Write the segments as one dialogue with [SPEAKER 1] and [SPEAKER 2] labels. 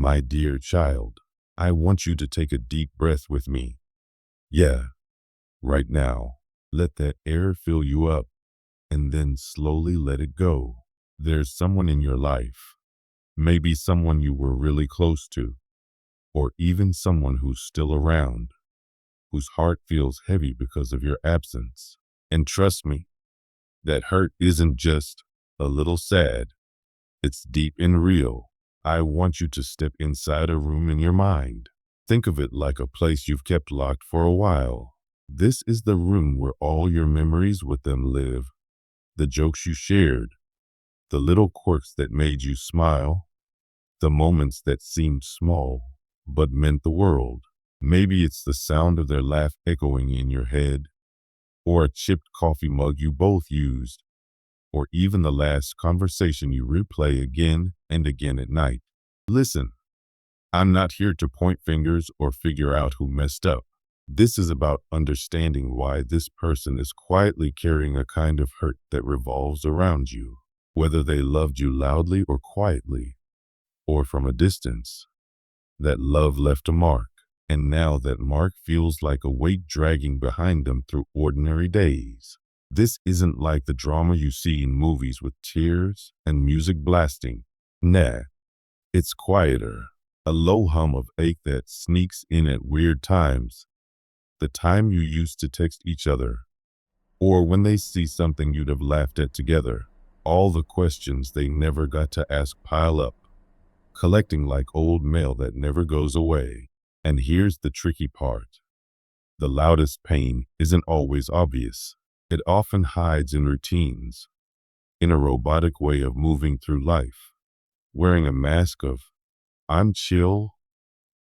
[SPEAKER 1] My dear child, I want you to take a deep breath with me. Yeah, right now. Let that air fill you up and then slowly let it go. There's someone in your life, maybe someone you were really close to, or even someone who's still around, whose heart feels heavy because of your absence. And trust me, that hurt isn't just a little sad. It's deep and real. I want you to step inside a room in your mind. Think of it like a place you've kept locked for a while. This is the room where all your memories with them live. The jokes you shared, the little quirks that made you smile, the moments that seemed small but meant the world. Maybe it's the sound of their laugh echoing in your head, or a chipped coffee mug you both used, or even the last conversation you replay again and again at night. Listen, I'm not here to point fingers or figure out who messed up. This is about understanding why this person is quietly carrying a kind of hurt that revolves around you, whether they loved you loudly or quietly, or from a distance. That love left a mark, and now that mark feels like a weight dragging behind them through ordinary days. This isn't like the drama you see in movies with tears and music blasting. Nah, it's quieter, a low hum of ache that sneaks in at weird times. The time you used to text each other, or when they see something you'd have laughed at together. All the questions they never got to ask pile up, collecting like old mail that never goes away. And here's the tricky part. The loudest pain isn't always obvious. It often hides in routines, in a robotic way of moving through life, wearing a mask of, I'm chill,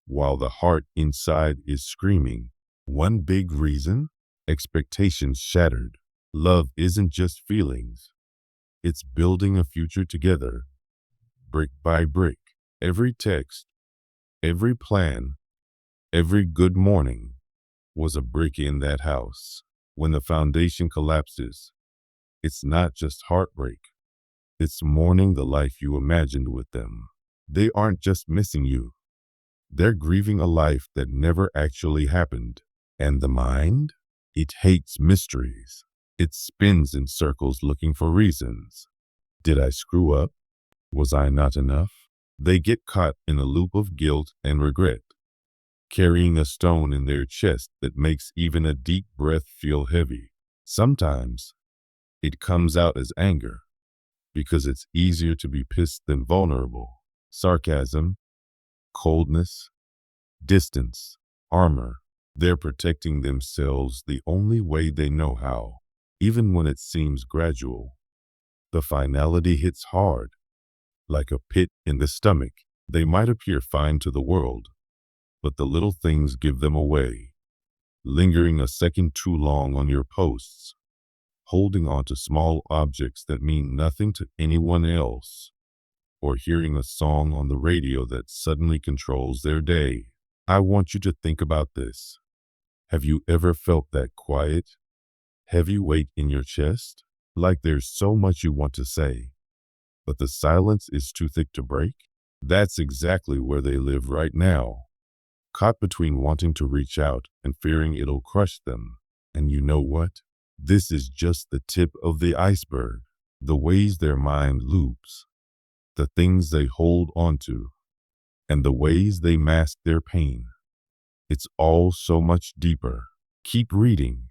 [SPEAKER 1] while the heart inside is screaming. One big reason? Expectations shattered. Love isn't just feelings. It's building a future together, brick by brick. Every text, every plan, every good morning was a brick in that house. When the foundation collapses, it's not just heartbreak. It's mourning the life you imagined with them. They aren't just missing you. They're grieving a life that never actually happened. And the mind? It hates mysteries. It spins in circles looking for reasons. Did I screw up? Was I not enough? They get caught in a loop of guilt and regret, carrying a stone in their chest that makes even a deep breath feel heavy. Sometimes it comes out as anger, because it's easier to be pissed than vulnerable. Sarcasm, coldness, distance, armor. They're protecting themselves the only way they know how. Even when it seems gradual, the finality hits hard, like a pit in the stomach. They might appear fine to the world, but the little things give them away. Lingering a second too long on your posts, holding on to small objects that mean nothing to anyone else, or hearing a song on the radio that suddenly controls their day. I want you to think about this. Have you ever felt that quiet, heavy weight in your chest? Like there's so much you want to say, but the silence is too thick to break? That's exactly where they live right now, caught between wanting to reach out and fearing it'll crush them. And you know what? This is just the tip of the iceberg. The ways their mind loops, the things they hold onto, and the ways they mask their pain. It's all so much deeper. Keep reading,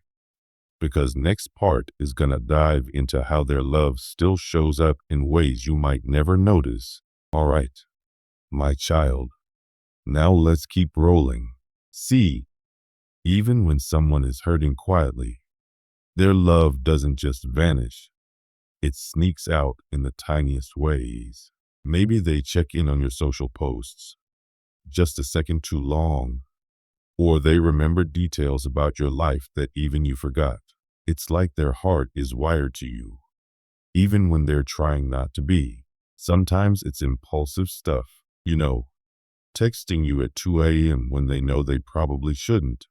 [SPEAKER 1] because next part is gonna dive into how their love still shows up in ways you might never notice. All right, my child, now let's keep rolling. See, even when someone is hurting quietly, their love doesn't just vanish. It sneaks out in the tiniest ways. Maybe they check in on your social posts just a second too long, or they remember details about your life that even you forgot. It's like their heart is wired to you, even when they're trying not to be. Sometimes it's impulsive stuff, texting you at 2 a.m. when they know they probably shouldn't,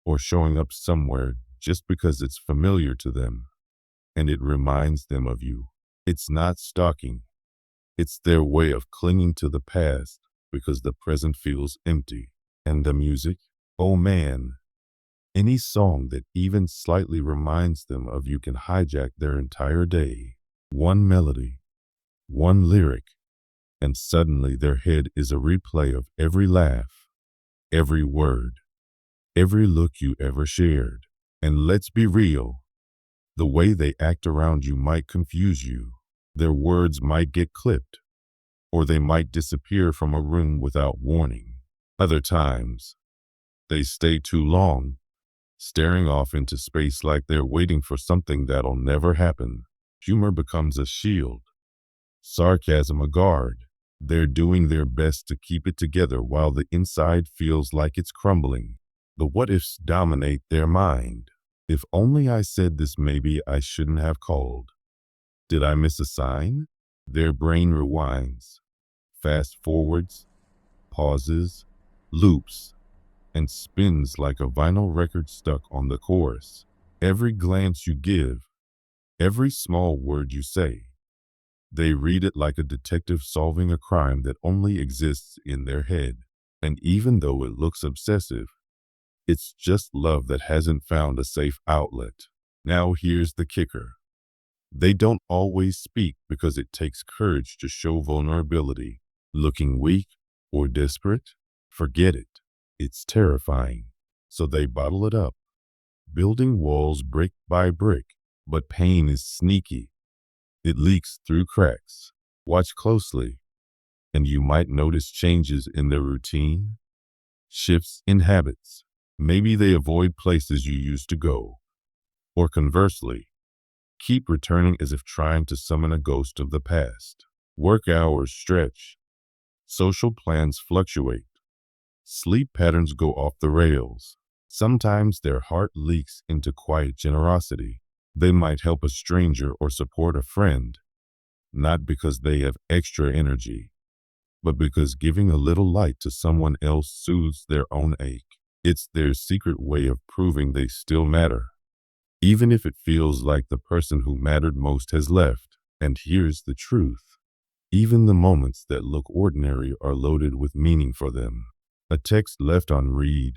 [SPEAKER 1] or showing up somewhere just because it's familiar to them, and it reminds them of you. It's not stalking. It's their way of clinging to the past, because the present feels empty. And the music? Oh man, any song that even slightly reminds them of you can hijack their entire day. One melody, one lyric, and suddenly their head is a replay of every laugh, every word, every look you ever shared. And let's be real, the way they act around you might confuse you. Their words might get clipped, or they might disappear from a room without warning. Other times, they stay too long, staring off into space like they're waiting for something that'll never happen. Humor becomes a shield, sarcasm a guard. They're doing their best to keep it together while the inside feels like it's crumbling. The what ifs dominate their mind. If only I said this, maybe I shouldn't have called. Did I miss a sign? Their brain rewinds, fast forwards, pauses, loops, and spins like a vinyl record stuck on the chorus. Every glance you give, every small word you say, they read it like a detective solving a crime that only exists in their head. And even though it looks obsessive, it's just love that hasn't found a safe outlet. Now here's the kicker. They don't always speak because it takes courage to show vulnerability. Looking weak or desperate? Forget it. It's terrifying. So they bottle it up, building walls brick by brick. But pain is sneaky. It leaks through cracks. Watch closely, and you might notice changes in their routine, shifts in habits. Maybe they avoid places you used to go, or conversely, keep returning as if trying to summon a ghost of the past. Work hours stretch, social plans fluctuate, sleep patterns go off the rails. Sometimes their heart leaks into quiet generosity. They might help a stranger or support a friend, not because they have extra energy, but because giving a little light to someone else soothes their own ache. It's their secret way of proving they still matter, even if it feels like the person who mattered most has left. And here's the truth. Even the moments that look ordinary are loaded with meaning for them. A text left unread,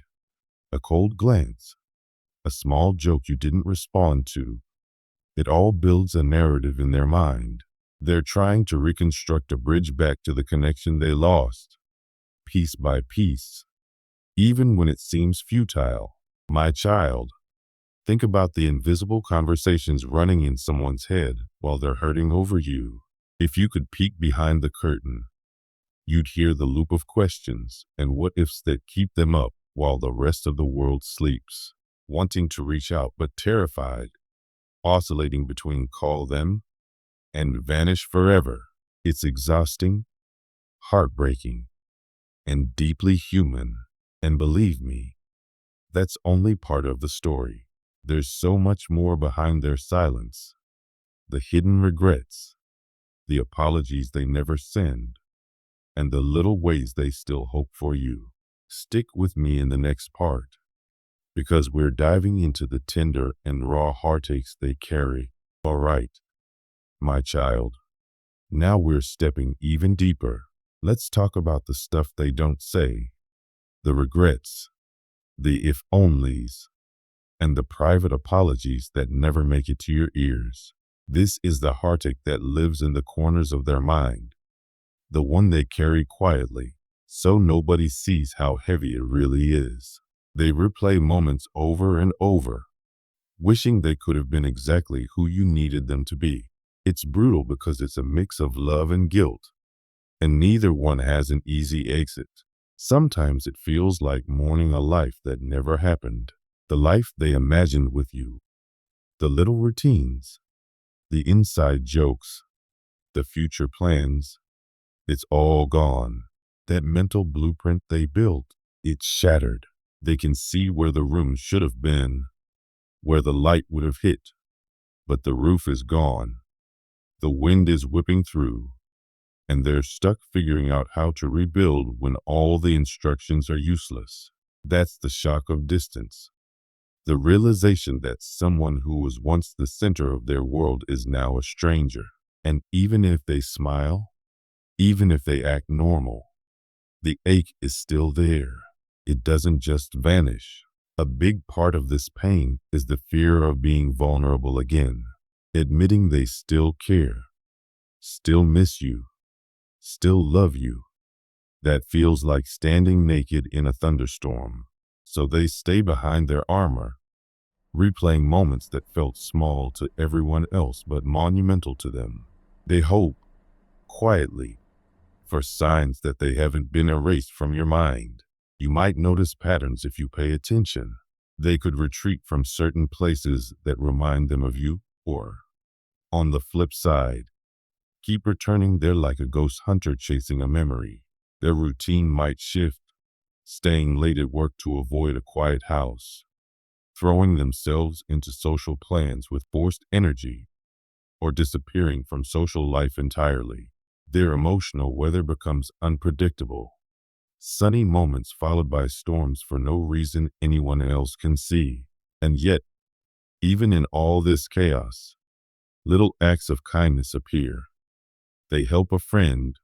[SPEAKER 1] a cold glance, a small joke you didn't respond to. It all builds a narrative in their mind. They're trying to reconstruct a bridge back to the connection they lost, piece by piece, even when it seems futile. My child, think about the invisible conversations running in someone's head while they're hurting over you. If you could peek behind the curtain, you'd hear the loop of questions and what ifs that keep them up while the rest of the world sleeps, wanting to reach out but terrified, oscillating between call them and vanish forever. It's exhausting, heartbreaking, and deeply human. And believe me, that's only part of the story. There's so much more behind their silence. The hidden regrets, the apologies they never send, and the little ways they still hope for you. Stick with me in the next part, because we're diving into the tender and raw heartaches they carry. All right, my child, now we're stepping even deeper. Let's talk about the stuff they don't say, the regrets, the if-onlys, and the private apologies that never make it to your ears. This is the heartache that lives in the corners of their mind, the one they carry quietly, so nobody sees how heavy it really is. They replay moments over and over, wishing they could have been exactly who you needed them to be. It's brutal because it's a mix of love and guilt, and neither one has an easy exit. Sometimes it feels like mourning a life that never happened, the life they imagined with you, the little routines, the inside jokes, the future plans. It's all gone. That mental blueprint they built, it's shattered. They can see where the room should have been, where the light would have hit, but the roof is gone. The wind is whipping through, and they're stuck figuring out how to rebuild when all the instructions are useless. That's the shock of distance. The realization that someone who was once the center of their world is now a stranger. And even if they smile, even if they act normal, the ache is still there. It doesn't just vanish. A big part of this pain is the fear of being vulnerable again, admitting they still care, still miss you, still love you. That feels like standing naked in a thunderstorm. So they stay behind their armor, replaying moments that felt small to everyone else but monumental to them. They hope, quietly, for signs that they haven't been erased from your mind. You might notice patterns if you pay attention. They could retreat from certain places that remind them of you, or, on the flip side, keep returning there like a ghost hunter chasing a memory. Their routine might shift, staying late at work to avoid a quiet house, throwing themselves into social plans with forced energy, or disappearing from social life entirely. Their emotional weather becomes unpredictable. Sunny moments followed by storms for no reason anyone else can see. And yet, even in all this chaos, little acts of kindness appear. They help a friend,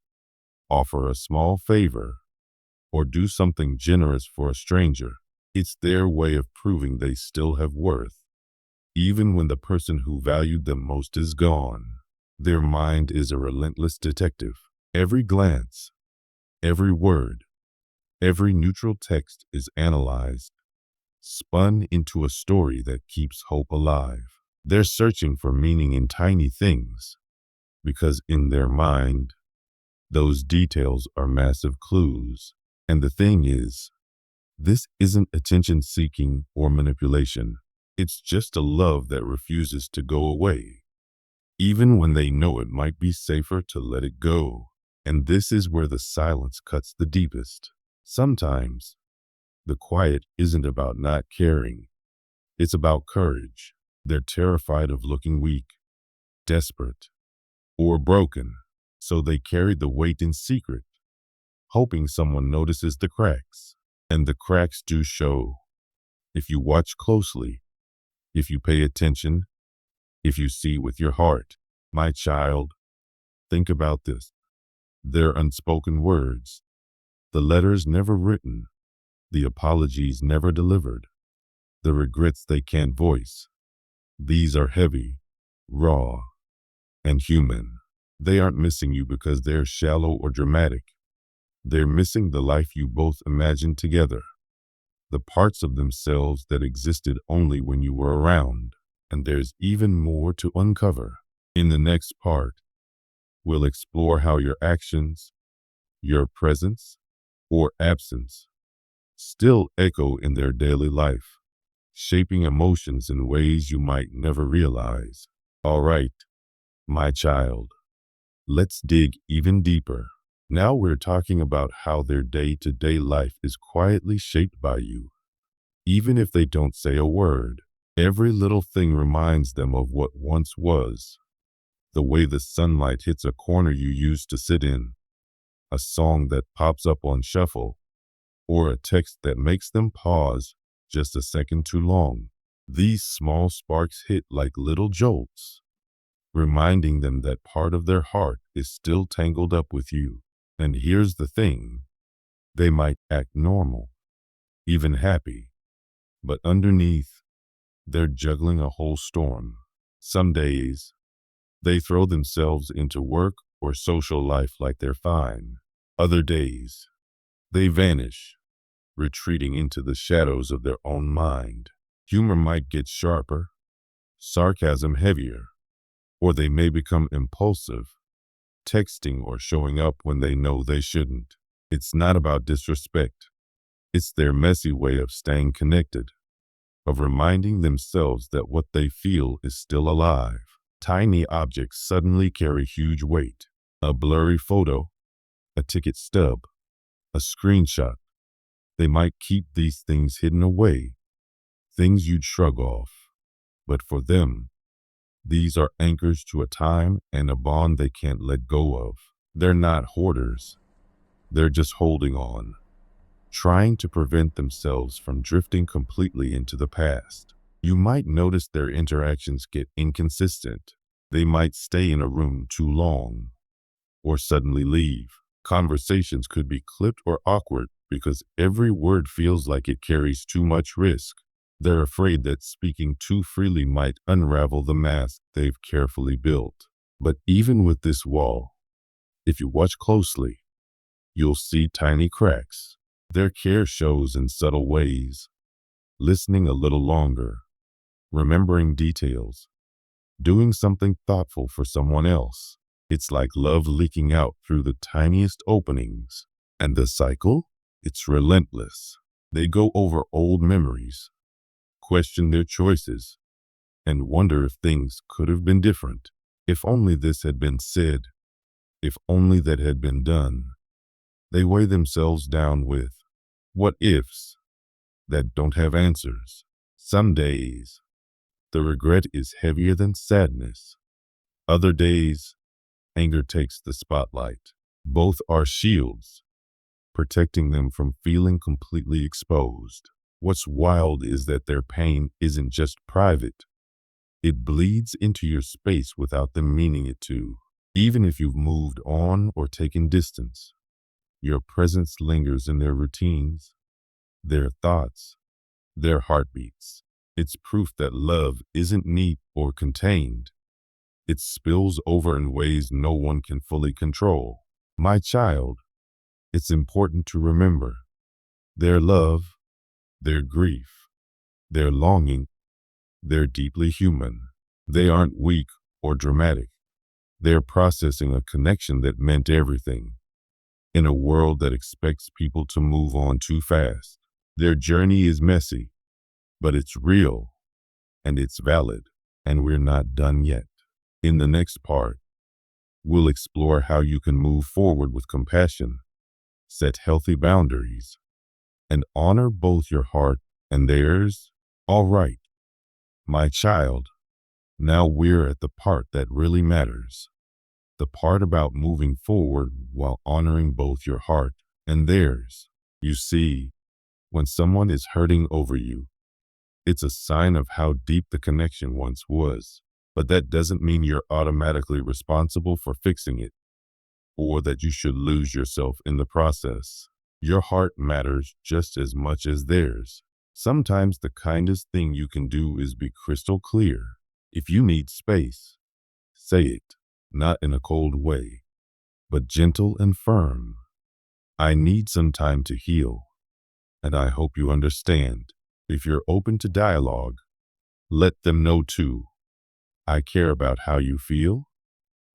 [SPEAKER 1] offer a small favor, or do something generous for a stranger. It's their way of proving they still have worth, even when the person who valued them most is gone. Their mind is a relentless detective. Every glance, every word, every neutral text is analyzed, spun into a story that keeps hope alive. They're searching for meaning in tiny things, because in their mind, those details are massive clues. And the thing is, this isn't attention-seeking or manipulation. It's just a love that refuses to go away, even when they know it might be safer to let it go. And this is where the silence cuts the deepest. Sometimes, the quiet isn't about not caring. It's about courage. They're terrified of looking weak, desperate, or broken, so they carry the weight in secret, hoping someone notices the cracks. And the cracks do show. If you watch closely, if you pay attention, if you see with your heart. My child, think about this. Their unspoken words, the letters never written, the apologies never delivered, the regrets they can't voice. These are heavy, raw, and human. They aren't missing you because they're shallow or dramatic. They're missing the life you both imagined together, the parts of themselves that existed only when you were around. And there's even more to uncover. In the next part, we'll explore how your actions, your presence, or absence still echo in their daily life, shaping emotions in ways you might never realize. All right, my child, let's dig even deeper. Now we're talking about how their day-to-day life is quietly shaped by you. Even if they don't say a word, every little thing reminds them of what once was. The way the sunlight hits a corner you used to sit in, a song that pops up on shuffle, or a text that makes them pause just a second too long. These small sparks hit like little jolts, reminding them that part of their heart is still tangled up with you. And here's the thing, they might act normal, even happy, but underneath, they're juggling a whole storm. Some days, they throw themselves into work or social life like they're fine. Other days, they vanish, retreating into the shadows of their own mind. Humor might get sharper, sarcasm heavier, or they may become impulsive, texting or showing up when they know they shouldn't. It's not about disrespect. It's their messy way of staying connected, of reminding themselves that what they feel is still alive. Tiny objects suddenly carry huge weight. A blurry photo, a ticket stub, a screenshot. They might keep these things hidden away, things you'd shrug off. But for them, these are anchors to a time and a bond they can't let go of. They're not hoarders. They're just holding on, trying to prevent themselves from drifting completely into the past. You might notice their interactions get inconsistent. They might stay in a room too long, or suddenly leave. Conversations could be clipped or awkward because every word feels like it carries too much risk. They're afraid that speaking too freely might unravel the mask they've carefully built. But even with this wall, if you watch closely, you'll see tiny cracks. Their care shows in subtle ways, listening a little longer, remembering details, doing something thoughtful for someone else. It's like love leaking out through the tiniest openings. And the cycle? It's relentless. They go over old memories, question their choices, and wonder if things could have been different. If only this had been said, if only that had been done. They weigh themselves down with what ifs that don't have answers. Some days, the regret is heavier than sadness. Other days, anger takes the spotlight. Both are shields, protecting them from feeling completely exposed. What's wild is that their pain isn't just private. It bleeds into your space without them meaning it to. Even if you've moved on or taken distance, your presence lingers in their routines, their thoughts, their heartbeats. It's proof that love isn't neat or contained. It spills over in ways no one can fully control. My child, it's important to remember their love, their grief, their longing, they're deeply human. They aren't weak or dramatic. They're processing a connection that meant everything. In a world that expects people to move on too fast, their journey is messy, but it's real and it's valid, and we're not done yet. In the next part, we'll explore how you can move forward with compassion, set healthy boundaries, and honor both your heart and theirs. All right, my child, now we're at the part that really matters. The part about moving forward while honoring both your heart and theirs. You see, when someone is hurting over you, it's a sign of how deep the connection once was. But that doesn't mean you're automatically responsible for fixing it, or that you should lose yourself in the process. Your heart matters just as much as theirs. Sometimes the kindest thing you can do is be crystal clear. If you need space, say it, not in a cold way, but gentle and firm. I need some time to heal, and I hope you understand. If you're open to dialogue, let them know too. I care about how you feel,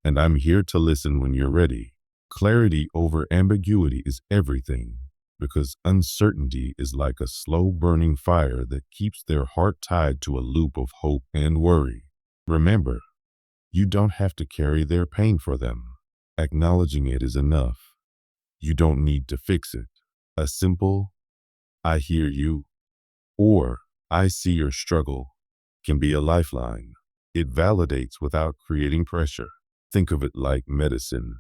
[SPEAKER 1] and I'm here to listen when you're ready. Clarity over ambiguity is everything, because uncertainty is like a slow burning fire that keeps their heart tied to a loop of hope and worry. Remember, you don't have to carry their pain for them. Acknowledging it is enough. You don't need to fix it. A simple, I hear you, or I see your struggle, can be a lifeline. It validates without creating pressure. Think of it like medicine.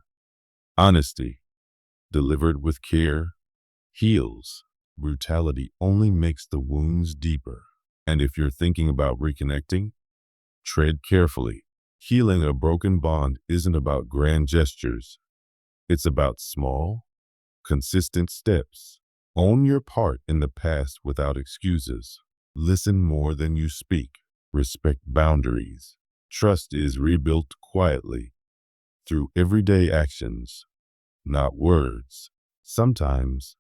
[SPEAKER 1] Honesty, delivered with care, heals. Brutality only makes the wounds deeper. And if you're thinking about reconnecting, tread carefully. Healing a broken bond isn't about grand gestures. It's about small, consistent steps. Own your part in the past without excuses. Listen more than you speak. Respect boundaries. Trust is rebuilt quietly through everyday actions, not words. Sometimes,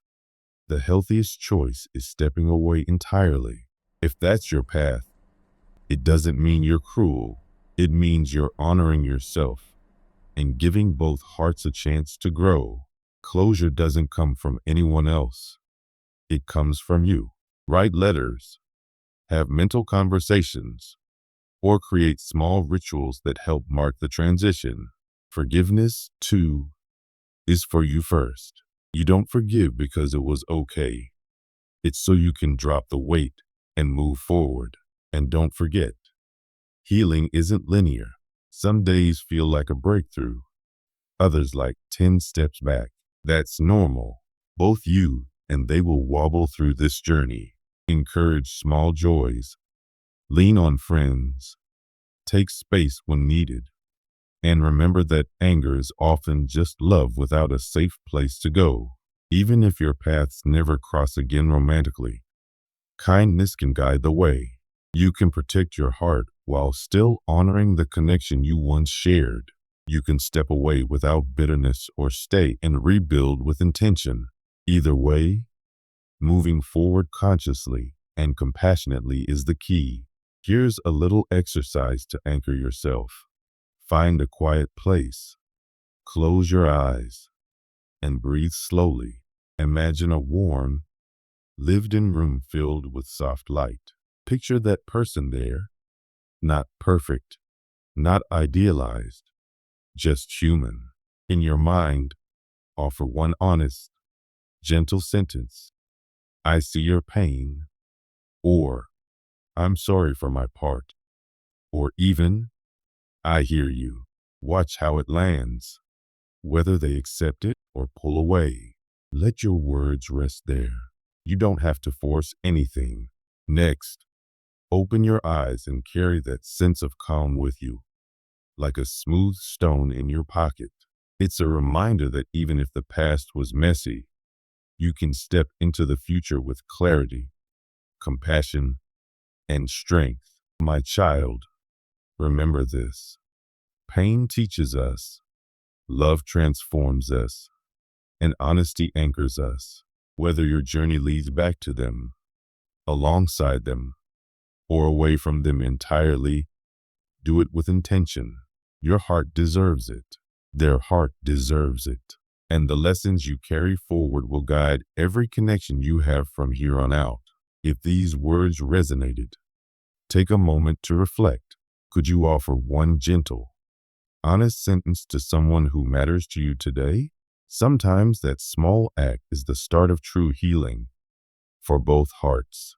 [SPEAKER 1] the healthiest choice is stepping away entirely. If that's your path, it doesn't mean you're cruel. It means you're honoring yourself and giving both hearts a chance to grow. Closure doesn't come from anyone else. It comes from you. Write letters, have mental conversations, or create small rituals that help mark the transition. Forgiveness, too, is for you first. You don't forgive because it was okay. It's so you can drop the weight and move forward. And don't forget, healing isn't linear. Some days feel like a breakthrough, others like 10 steps back. That's normal. Both you and they will wobble through this journey. Encourage small joys. Lean on friends. Take space when needed. And remember that anger is often just love without a safe place to go. Even if your paths never cross again romantically, kindness can guide the way. You can protect your heart while still honoring the connection you once shared. You can step away without bitterness or stay and rebuild with intention. Either way, moving forward consciously and compassionately is the key. Here's a little exercise to anchor yourself. Find a quiet place. Close your eyes and breathe slowly. Imagine a warm, lived-in room filled with soft light. Picture that person there, not perfect, not idealized, just human. In your mind, offer one honest, gentle sentence. I see your pain, or I'm sorry for my part, or even I hear you. Watch how it lands, whether they accept it or pull away. Let your words rest there. You don't have to force anything. Next, open your eyes and carry that sense of calm with you, like a smooth stone in your pocket. It's a reminder that even if the past was messy, you can step into the future with clarity, compassion, and strength. My child, remember this. Pain teaches us, love transforms us, and honesty anchors us. Whether your journey leads back to them, alongside them, or away from them entirely, do it with intention. Your heart deserves it. Their heart deserves it. And the lessons you carry forward will guide every connection you have from here on out. If these words resonated, take a moment to reflect. Could you offer one gentle, honest sentence to someone who matters to you today? Sometimes that small act is the start of true healing for both hearts.